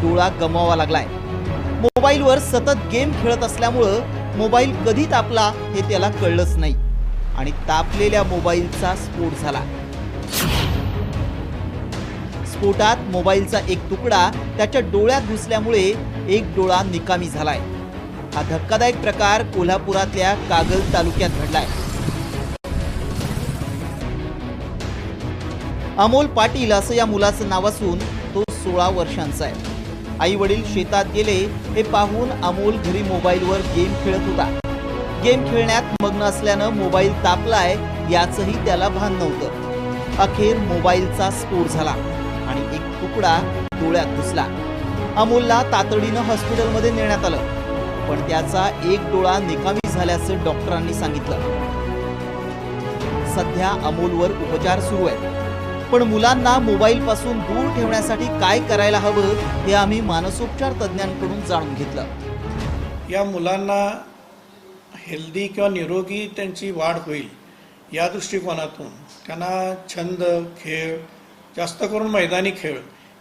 डोळा गमवावा लागलाय। मोबाईलवर सतत गेम खेळत असल्यामुळं मोबाईल कधी तापला हे त्याला कळलंच नाही आणि तापलेल्या मोबाईलचा स्फोट झाला। स्फोटात मोबाईलचा एक तुकडा त्याच्या डोळ्यात घुसल्यामुळे एक डोळा निकामी झालाय। हा धक्कादायक प्रकार कोल्हापुरातल्या कागल तालुक्यात घडलाय। अमोल पाटील असं या मुलाचं नाव असून तो 16 वर्षांचा आहे। आई वडील शेतात गेले हे पाहून अमोल घरी मोबाईलवर गेम खेळत होता। गेम खेळण्यात मग्न असल्यानं मोबाईल तापलाय याचंही त्याला भान नव्हतं। अखेर मोबाईलचा स्फोट झाला आणि एक तुकडा डोळ्यात घुसला। अमोलला तातडीनं हॉस्पिटलमध्ये नेण्यात आलं, पण त्याचा एक डोळा निकामी झाल्याचं डॉक्टरांनी सांगितलं। सध्या अमोलवर उपचार सुरू आहेत, पण मुलांना मोबाईल पासून दूर ठेवण्यासाठी काय करायला हवं हे आम्ही मानसोपचार तज्ञांकडून जाणून घेतलं। या मुलांना हेल्दी किंवा निरोगी त्यांची वाढ होईल या दृष्टिकोनातून त्यांना छंद, खेळ, जास्त करून मैदानी खेळ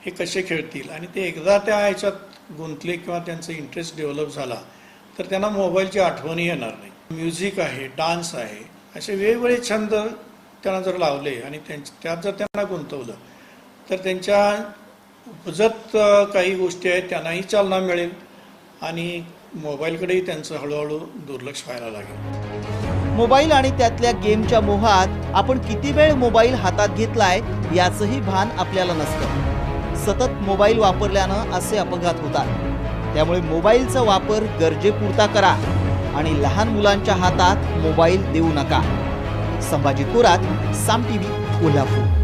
हे कसे खेळतील आणि ते एकदा त्या ह्याच्यात गुंतले किंवा त्यांचा इंटरेस्ट डेव्हलप झाला तर त्यांना मोबाईलची आठवणही येणार नाही। म्युझिक आहे, डान्स आहे, असे वेगवेगळे छंद त्यांना जर लावले आणि त्यात जर त्यांना गुंतवलं तर त्यांच्या उपजत काही गोष्टी आहेत त्यांनाही चालना मिळेल आणि मोबाईलकडेही त्यांचं हळूहळू दुर्लक्ष व्हायला लागेल। मोबाईल आणि त्यातल्या गेमच्या मोहात आपण किती वेळ मोबाईल हातात घेतलाय याचंही भान आपल्याला नसतं। सतत मोबाईल वापरल्यानं असे अपघात होतात। त्यामुळे मोबाईलचा वापर गरजेपुरता करा आणि लहान मुलांच्या हातात मोबाईल देऊ नका। संभाजी थोरात, साम टीव्ही, कोल्हापूर।